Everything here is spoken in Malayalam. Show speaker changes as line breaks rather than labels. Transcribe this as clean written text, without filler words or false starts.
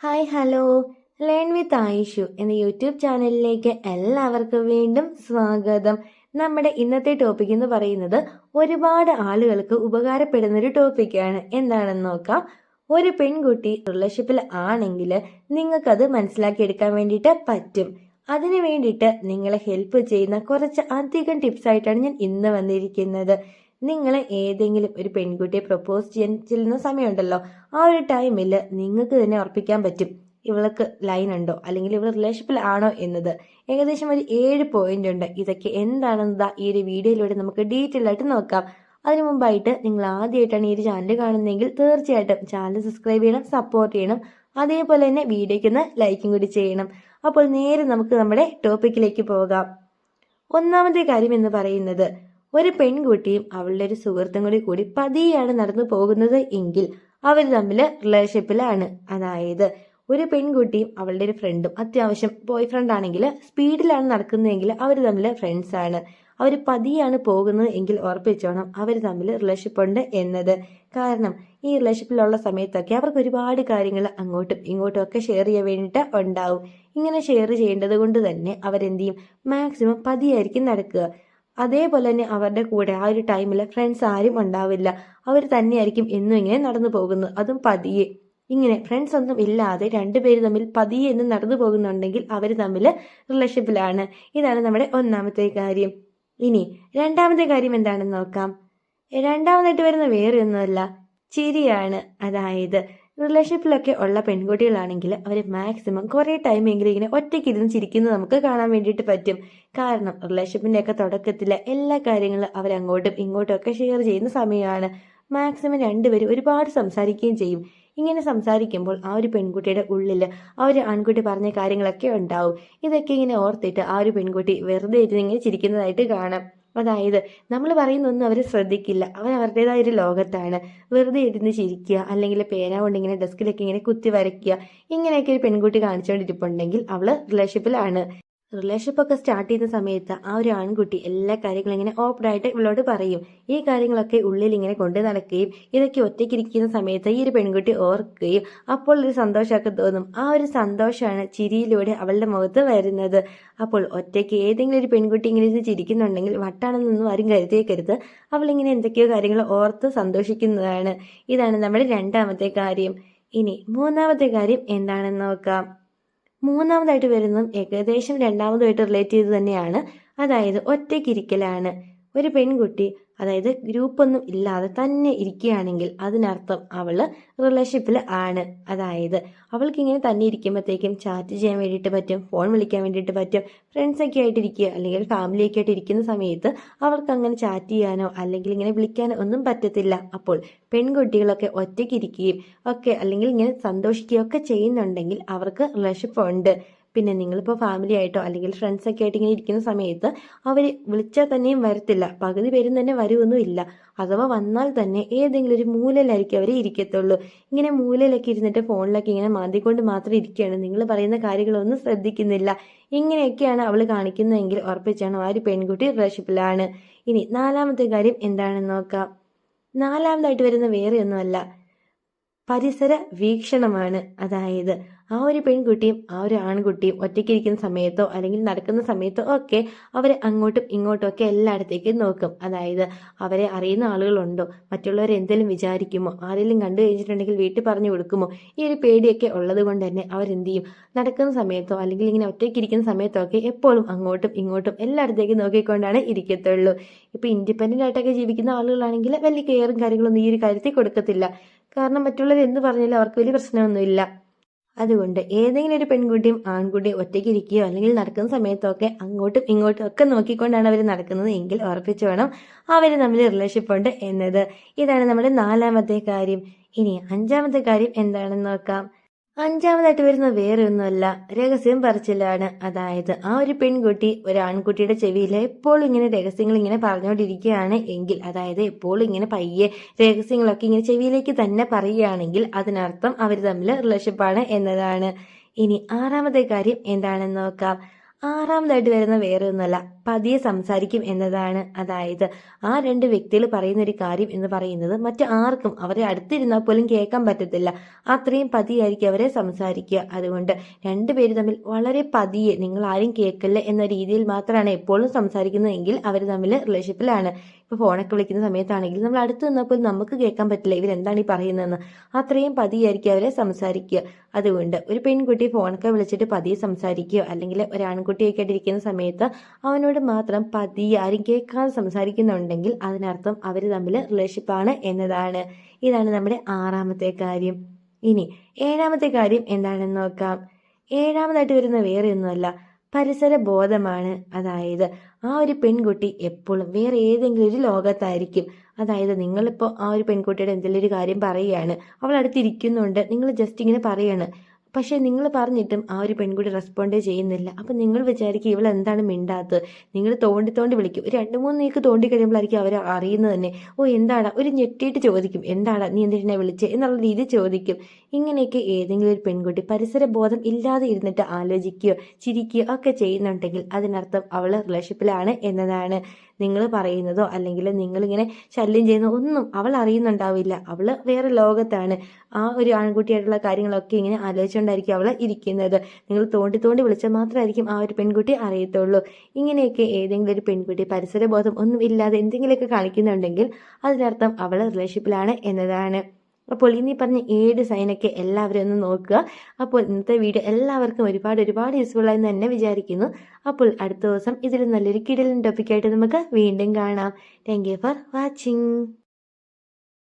Hi hello learn with Ayishu എന്ന യൂട്യൂബ് ചാനലിലേക്ക് എല്ലാവർക്കും വീണ്ടും സ്വാഗതം. നമ്മുടെ ഇന്നത്തെ ടോപ്പിക് എന്ന് പറയുന്നത് ഒരുപാട് ആളുകൾക്ക് ഉപകാരപ്പെടുന്ന ഒരു ടോപ്പിക്കാണ്. എന്താണെന്ന് നോക്കാം. ഒരു പെൺകുട്ടി റിലേഷൻഷിപ്പിൽ ആണെങ്കിൽ നിങ്ങൾക്കത് മനസ്സിലാക്കിയെടുക്കാൻ വേണ്ടിയിട്ട് പറ്റും. അതിനു വേണ്ടിയിട്ട് നിങ്ങളെ ഹെൽപ്പ് ചെയ്യുന്ന കുറച്ച് അധികം ടിപ്സ് ആയിട്ടാണ് ഞാൻ ഇന്ന് വന്നിരിക്കുന്നത്. നിങ്ങൾ ഏതെങ്കിലും ഒരു പെൺകുട്ടിയെ പ്രപ്പോസ് ചെയ്യാൻ ചെല്ലുന്ന സമയമുണ്ടല്ലോ, ആ ഒരു ടൈമിൽ നിങ്ങൾക്ക് തന്നെ ഉറപ്പിക്കാൻ പറ്റും ഇവൾക്ക് ലൈൻ ഉണ്ടോ അല്ലെങ്കിൽ ഇവൾ റിലേഷൻഷിപ്പിൽ ആണോ എന്നത്. ഏകദേശം ഒരു 7 പോയിന്റ് ഉണ്ട്. ഇതൊക്കെ എന്താണെന്ന് ഈ ഒരു വീഡിയോയിലൂടെ നമുക്ക് ഡീറ്റെയിൽ ആയിട്ട് നോക്കാം. അതിനു മുമ്പായിട്ട് നിങ്ങൾ ആദ്യമായിട്ടാണ് ഈ ഒരു ചാനൽ കാണുന്നതെങ്കിൽ തീർച്ചയായിട്ടും ചാനൽ സബ്സ്ക്രൈബ് ചെയ്യണം, സപ്പോർട്ട് ചെയ്യണം. അതേപോലെ തന്നെ വീഡിയോയ്ക്ക് ഒന്ന് ലൈക്കും കൂടി ചെയ്യണം. അപ്പോൾ നേരെ നമുക്ക് നമ്മുടെ ടോപ്പിക്കിലേക്ക് പോകാം. ഒന്നാമത്തെ കാര്യം എന്ന് പറയുന്നത്, ഒരു പെൺകുട്ടിയും അവളുടെ ഒരു സുഹൃത്തും കൂടി പതിയാണ് നടന്നു പോകുന്നത് എങ്കിൽ അവർ തമ്മിൽ റിലേഷൻഷിപ്പിലാണ്. അതായത് ഒരു പെൺകുട്ടിയും അവളുടെ ഒരു ഫ്രണ്ടും അത്യാവശ്യം ബോയ് ഫ്രണ്ട് ആണെങ്കിൽ സ്പീഡിലാണ് നടക്കുന്നതെങ്കിൽ അവർ തമ്മിൽ ഫ്രണ്ട്സ് ആണ്. അവർ പതിയാണ് പോകുന്നത് എങ്കിൽ ഉറപ്പിച്ചോണം അവർ തമ്മിൽ റിലേഷൻഷിപ്പ് ഉണ്ട് എന്നത്. കാരണം ഈ റിലേഷൻഷിപ്പിലുള്ള സമയത്തൊക്കെ അവർക്ക് ഒരുപാട് കാര്യങ്ങൾ അങ്ങോട്ടും ഇങ്ങോട്ടും ഒക്കെ ഷെയർ ചെയ്യാൻ വേണ്ടിയിട്ട് ഉണ്ടാവും. ഇങ്ങനെ ഷെയർ ചെയ്യേണ്ടത് കൊണ്ട് തന്നെ അവരെന്ത് ചെയ്യും, മാക്സിമം പതിയായിരിക്കും നടക്കുക. അതേപോലെ തന്നെ അവരുടെ കൂടെ ആ ഒരു ടൈമിൽ ഫ്രണ്ട്സ് ആരും ഉണ്ടാവില്ല. അവർ തന്നെയായിരിക്കും എന്നും ഇങ്ങനെ നടന്നു പോകുന്നത്, അതും പതിയെ. ഇങ്ങനെ ഫ്രണ്ട്സ് ഒന്നും ഇല്ലാതെ രണ്ടുപേര് തമ്മിൽ പതിയെ എന്ന് നടന്നു പോകുന്നുണ്ടെങ്കിൽ അവർ തമ്മിൽ റിലേഷൻഷിപ്പിലാണ്. ഇതാണ് നമ്മുടെ ഒന്നാമത്തെ കാര്യം. ഇനി രണ്ടാമത്തെ കാര്യം എന്താണെന്ന് നോക്കാം. രണ്ടാമതായിട്ട് വരുന്ന വേറെ ഒന്നുമല്ല, ചിരിയാണ്. അതായത് റിലേഷൻഷിപ്പിലൊക്കെ ഉള്ള പെൺകുട്ടികളാണെങ്കിൽ അവർ മാക്സിമം കുറേ ടൈമെങ്കിലും ഇങ്ങനെ ഒറ്റയ്ക്കിരുന്ന് ചിരിക്കുന്നത് നമുക്ക് കാണാൻ വേണ്ടിയിട്ട് പറ്റും. കാരണം റിലേഷൻഷിപ്പിൻ്റെ ഒക്കെ തുടക്കത്തിൽ എല്ലാ കാര്യങ്ങളും അവരങ്ങോട്ടും ഇങ്ങോട്ടും ഒക്കെ ഷെയർ ചെയ്യുന്ന സമയമാണ്. മാക്സിമം രണ്ടുപേരും ഒരുപാട് സംസാരിക്കുകയും ചെയ്യും. ഇങ്ങനെ സംസാരിക്കുമ്പോൾ ആ ഒരു പെൺകുട്ടിയുടെ ഉള്ളിൽ ആ ഒരു ആൺകുട്ടി പറഞ്ഞ കാര്യങ്ങളൊക്കെ ഉണ്ടാവും. ഇതൊക്കെ ഇങ്ങനെ ഓർത്തിട്ട് ആ ഒരു പെൺകുട്ടി വെറുതെ ഇരുന്ന് ഇങ്ങനെ ചിരിക്കുന്നതായിട്ട് കാണാം. അതായത് നമ്മൾ പറയുന്നൊന്നും അവർ ശ്രദ്ധിക്കില്ല. അവർ അവരുടേതായ ഒരു ലോകത്താണ്. വെറുതെ ഇരുന്ന് ചിരിക്കുക, അല്ലെങ്കിൽ പേന കൊണ്ട് ഇങ്ങനെ ഡെസ്കിലൊക്കെ ഇങ്ങനെ കുത്തി വരയ്ക്കുക, ഇങ്ങനെയൊക്കെ ഒരു പെൺകുട്ടി കാണിച്ചുകൊണ്ടിരിപ്പുണ്ടെങ്കിൽ അവൾ റിലേഷൻഷിപ്പിലാണ്. റിലേഷൻഷിപ്പ് ഒക്കെ സ്റ്റാർട്ട് ചെയ്യുന്ന സമയത്ത് ആ ഒരു ആൺകുട്ടി എല്ലാ കാര്യങ്ങളും ഇങ്ങനെ ഓപ്പൺ ആയിട്ട് ഇവളോട് പറയും. ഈ കാര്യങ്ങളൊക്കെ ഉള്ളിൽ ഇങ്ങനെ കൊണ്ടു നടക്കുകയും ഇതൊക്കെ ഒറ്റയ്ക്കിരിക്കുന്ന സമയത്ത് ഈ ഒരു പെൺകുട്ടി ഓർക്കുകയും അപ്പോൾ ഒരു സന്തോഷമൊക്കെ തോന്നും. ആ ഒരു സന്തോഷമാണ് ചിരിയിലൂടെ അവളുടെ മുഖത്ത് വരുന്നത്. അപ്പോൾ ഒറ്റയ്ക്ക് ഏതെങ്കിലും ഒരു പെൺകുട്ടി ഇങ്ങനെ ഇത് ചിരിക്കുന്നുണ്ടെങ്കിൽ വട്ടാണെന്നൊന്നും ആരും കരുതിയേക്കരുത്. അവളിങ്ങനെ എന്തൊക്കെയോ കാര്യങ്ങൾ ഓർത്ത് സന്തോഷിക്കുന്നതാണ്. ഇതാണ് നമ്മുടെ രണ്ടാമത്തെ കാര്യം. ഇനി മൂന്നാമത്തെ കാര്യം എന്താണെന്ന് നോക്കാം. മൂന്നാമതായിട്ട് വരുന്നതും ഏകദേശം രണ്ടാമതുമായിട്ട് റിലേറ്റ് ചെയ്ത് തന്നെയാണ്. അതായത് ഒറ്റയ്ക്കിരിക്കലാണ്. ഒരു പെൺകുട്ടി അതായത് ഗ്രൂപ്പൊന്നും ഇല്ലാതെ തന്നെ ഇരിക്കുകയാണെങ്കിൽ അതിനർത്ഥം അവൾ റിലേഷൻഷിപ്പിൽ ആണ്. അതായത് അവൾക്ക് ഇങ്ങനെ തന്നെ ഇരിക്കുമ്പോഴത്തേക്കും ചാറ്റ് ചെയ്യാൻ വേണ്ടിയിട്ട് പറ്റും, ഫോൺ വിളിക്കാൻ വേണ്ടിയിട്ട് പറ്റും. ഫ്രണ്ട്സൊക്കെ ആയിട്ടിരിക്കുക അല്ലെങ്കിൽ ഫാമിലിയൊക്കെ ആയിട്ട് ഇരിക്കുന്ന സമയത്ത് അവൾക്ക് അങ്ങനെ ചാറ്റ് ചെയ്യാനോ അല്ലെങ്കിൽ ഇങ്ങനെ വിളിക്കാനോ ഒന്നും പറ്റത്തില്ല. അപ്പോൾ പെൺകുട്ടികളൊക്കെ ഒറ്റയ്ക്കിരിക്കുകയും ഒക്കെ അല്ലെങ്കിൽ ഇങ്ങനെ സന്തോഷിക്കുകയോ ഒക്കെ ചെയ്യുന്നുണ്ടെങ്കിൽ അവർക്ക് റിലേഷൻഷിപ്പ് ഉണ്ട്. പിന്നെ നിങ്ങളിപ്പോൾ ഫാമിലി ആയിട്ടോ അല്ലെങ്കിൽ ഫ്രണ്ട്സൊക്കെ ആയിട്ട് ഇങ്ങനെ ഇരിക്കുന്ന സമയത്ത് അവർ വിളിച്ചാൽ തന്നെയും വരത്തില്ല. പകുതി പേരും തന്നെ വരുമൊന്നുമില്ല. അഥവാ വന്നാൽ തന്നെ ഏതെങ്കിലും ഒരു മൂലയിലായിരിക്കും അവർ ഇരിക്കത്തുള്ളൂ. ഇങ്ങനെ മൂലയിലൊക്കെ ഇരുന്നിട്ട് ഫോണിലൊക്കെ ഇങ്ങനെ മാന്തിക്കൊണ്ട് മാത്രം ഇരിക്കുകയാണ്. നിങ്ങൾ പറയുന്ന കാര്യങ്ങളൊന്നും ശ്രദ്ധിക്കുന്നില്ല. ഇങ്ങനെയൊക്കെയാണ് അവൾ കാണിക്കുന്നതെങ്കിൽ ഉറപ്പിച്ചാണ് ആ ഒരു പെൺകുട്ടി റിലേഷൻഷിപ്പിലാണ്. ഇനി നാലാമത്തെ കാര്യം എന്താണെന്ന് നോക്കാം. നാലാമതായിട്ട് വരുന്ന വേറെ ഒന്നുമല്ല, പരിസര വീക്ഷണമാണ്. അതായത് ആ ഒരു പെൺകുട്ടിയും ആ ഒരു ആൺകുട്ടിയും ഒറ്റയ്ക്കിരിക്കുന്ന സമയത്തോ അല്ലെങ്കിൽ നടക്കുന്ന സമയത്തോ ഒക്കെ അവർ അങ്ങോട്ടും ഇങ്ങോട്ടും ഒക്കെ എല്ലായിടത്തേക്കും നോക്കും. അതായത് അവരെ അറിയുന്ന ആളുകളുണ്ടോ, മറ്റുള്ളവർ എന്തെങ്കിലും വിചാരിക്കുമോ, ആരെങ്കിലും കണ്ടു കഴിഞ്ഞിട്ടുണ്ടെങ്കിൽ വീട്ടിൽ പറഞ്ഞു കൊടുക്കുമോ, ഈ ഒരു പേടിയൊക്കെ ഉള്ളത് കൊണ്ട് തന്നെ അവരെന്ത് ചെയ്യും, നടക്കുന്ന സമയത്തോ അല്ലെങ്കിൽ ഇങ്ങനെ ഒറ്റയ്ക്കിരിക്കുന്ന സമയത്തോ ഒക്കെ എപ്പോഴും അങ്ങോട്ടും ഇങ്ങോട്ടും എല്ലായിടത്തേക്കും നോക്കിക്കൊണ്ടാണ് ഇരിക്കത്തുള്ളൂ. ഇപ്പം ഇൻഡിപെൻഡൻ്റ് ആയിട്ടൊക്കെ ജീവിക്കുന്ന ആളുകളാണെങ്കിൽ വലിയ കെയറും കാര്യങ്ങളൊന്നും ഈ ഒരു കാര്യത്തിൽ കൊടുക്കത്തില്ല. കാരണം മറ്റുള്ളവർ എന്ത് പറഞ്ഞാലും അവർക്ക് വലിയ പ്രശ്നമൊന്നുമില്ല. അതുകൊണ്ട് ഏതെങ്കിലും ഒരു പെൺകുട്ടിയും ആൺകുട്ടിയും ഒറ്റയ്ക്കിരിക്കുകയോ അല്ലെങ്കിൽ നടക്കുന്ന സമയത്തൊക്കെ അങ്ങോട്ടും ഇങ്ങോട്ടും ഒക്കെ നോക്കിക്കൊണ്ടാണ് അവർ നടക്കുന്നത് എങ്കിൽ ഉറപ്പിച്ചു വേണം അവർ തമ്മിൽ റിലേഷൻഷിപ്പ് ഉണ്ട് എന്നത്. ഇതാണ് നമ്മുടെ നാലാമത്തെ കാര്യം. ഇനി അഞ്ചാമത്തെ കാര്യം എന്താണെന്ന് നോക്കാം. അഞ്ചാമതായിട്ട് വരുന്ന വേറെ ഒന്നുമല്ല, രഹസ്യം പറച്ചിലാണ്. അതായത് ആ ഒരു പെൺകുട്ടി ഒരു ആൺകുട്ടിയുടെ ചെവിയിൽ എപ്പോഴും ഇങ്ങനെ രഹസ്യങ്ങൾ ഇങ്ങനെ പറഞ്ഞുകൊണ്ടിരിക്കുകയാണ് എങ്കിൽ, അതായത് എപ്പോഴും ഇങ്ങനെ പയ്യെ രഹസ്യങ്ങളൊക്കെ ഇങ്ങനെ ചെവിയിലേക്ക് തന്നെ പറയുകയാണെങ്കിൽ അതിനർത്ഥം അവർ തമ്മിൽ റിലേഷൻഷിപ്പാണ് എന്നതാണ്. ഇനി ആറാമത്തെ കാര്യം എന്താണെന്ന് നോക്കാം. ആറാമതായിട്ട് വരുന്ന വേറെ ഒന്നുമല്ല, പതിയെ സംസാരിക്കും എന്നതാണ്. അതായത് ആ രണ്ട് വ്യക്തികൾ പറയുന്ന ഒരു കാര്യം എന്ന് പറയുന്നത് മറ്റു ആർക്കും അവരെ അടുത്തിരുന്നാൽ പോലും കേൾക്കാൻ പറ്റത്തില്ല. അത്രയും പതിയായിരിക്കും അവരെ സംസാരിക്കുക. അതുകൊണ്ട് രണ്ടുപേര് തമ്മിൽ വളരെ പതിയെ, നിങ്ങൾ ആരും കേൾക്കില്ല എന്ന രീതിയിൽ മാത്രമാണ് എപ്പോഴും സംസാരിക്കുന്നതെങ്കിൽ അവർ തമ്മിൽ റിലേഷൻഷിപ്പിലാണ്. ഇപ്പോൾ ഫോണൊക്കെ വിളിക്കുന്ന സമയത്താണെങ്കിൽ നമ്മൾ അടുത്ത് നിന്നപ്പോൾ നമുക്ക് കേൾക്കാൻ പറ്റില്ല ഇവരെന്താണ് ഈ പറയുന്നതെന്ന്. അത്രയും പതിയായിരിക്കും അവരെ സംസാരിക്കുക. അതുകൊണ്ട് ഒരു പെൺകുട്ടി ഫോണൊക്കെ വിളിച്ചിട്ട് പതിയെ സംസാരിക്കുകയോ അല്ലെങ്കിൽ ഒരു ആൺകുട്ടിയൊക്കെ ആയിട്ടിരിക്കുന്ന സമയത്ത് അവനോട് മാത്രം പതിയെ ആരും കേൾക്കാതെ സംസാരിക്കുന്നുണ്ടെങ്കിൽ അതിനർത്ഥം അവർ തമ്മിൽ റിലേഷൻഷിപ്പാണ് എന്നതാണ്. ഇതാണ് നമ്മുടെ ആറാമത്തെ കാര്യം. ഇനി ഏഴാമത്തെ കാര്യം എന്താണെന്ന് നോക്കാം. ഏഴാമതായിട്ട് വരുന്ന വേറെ ഒന്നുമല്ല, പരിസര ബോധമാണ്. അതായത് ആ ഒരു പെൺകുട്ടി എപ്പോഴും വേറെ ഏതെങ്കിലും ഒരു ലോകത്തായിരിക്കും. അതായത് നിങ്ങളിപ്പോൾ ആ ഒരു പെൺകുട്ടിയുടെ എന്തെങ്കിലും ഒരു കാര്യം പറയുകയാണ്, അവൾ അടുത്തിരിക്കുന്നുണ്ട്, നിങ്ങൾ ജസ്റ്റ് ഇങ്ങനെ പറയാണ്, പക്ഷേ നിങ്ങൾ പറഞ്ഞിട്ടും ആ ഒരു പെൺകുട്ടി റെസ്പോണ്ടേ ചെയ്യുന്നില്ല. അപ്പം നിങ്ങൾ വിചാരിക്കും ഇവൾ എന്താണ് മിണ്ടാത്തത്. നിങ്ങൾ തോണ്ടി വിളിക്കും. ഒരു 2-3 നീക്ക് തോണ്ടി കഴിയുമ്പോഴായിരിക്കും അവർ അറിയുന്നത് തന്നെ. ഓ എന്താടാ, ഒരു ഞെട്ടിയിട്ട് ചോദിക്കും, എന്താടാ നീ എന്തിനെ വിളിച്ചേ എന്നുള്ള രീതിയിൽ ചോദിക്കും. ഇങ്ങനെയൊക്കെ ഏതെങ്കിലും ഒരു പെൺകുട്ടി പരിസര ബോധം ഇല്ലാതെ ഇരുന്നിട്ട് ആലോചിക്കുകയോ ചിരിക്കുകയോ ഒക്കെ ചെയ്യുന്നുണ്ടെങ്കിൽ അതിനർത്ഥം അവൾ റിലേഷൻഷിപ്പിലാണ് എന്നതാണ്. നിങ്ങൾ പറയുന്നതോ അല്ലെങ്കിൽ നിങ്ങളിങ്ങനെ ശല്യം ചെയ്യുന്ന ഒന്നും അവൾ അറിയുന്നുണ്ടാവില്ല. അവൾ വേറെ ലോകത്താണ്. ആ ഒരു ആൺകുട്ടിയായിട്ടുള്ള കാര്യങ്ങളൊക്കെ ഇങ്ങനെ ആലോചിച്ചുകൊണ്ടായിരിക്കും അവൾ ഇരിക്കുന്നത്. നിങ്ങൾ തോണ്ടി വിളിച്ചാൽ മാത്രമായിരിക്കും ആ ഒരു പെൺകുട്ടി അറിയത്തുള്ളൂ. ഇങ്ങനെയൊക്കെ ഏതെങ്കിലും ഒരു പെൺകുട്ടി പരിസരബോധം ഒന്നും ഇല്ലാതെ എന്തെങ്കിലുമൊക്കെ കാണിക്കുന്നുണ്ടെങ്കിൽ അതിനർത്ഥം അവൾ റിലേഷൻഷിപ്പിലാണ് എന്നതാണ്. അപ്പോൾ ഇനി പറഞ്ഞ 7 സൈനൊക്കെ എല്ലാവരും ഒന്ന് നോക്കുക. അപ്പോൾ ഇന്നത്തെ വീഡിയോ എല്ലാവർക്കും ഒരുപാട് യൂസ്ഫുൾ ആയെന്ന് തന്നെ വിചാരിക്കുന്നു. അപ്പോൾ അടുത്ത ദിവസം ഇതിൽ നല്ലൊരു കിടിലൻ ടോപ്പിക്കായിട്ട് നമുക്ക് വീണ്ടും കാണാം. Thank you for watching.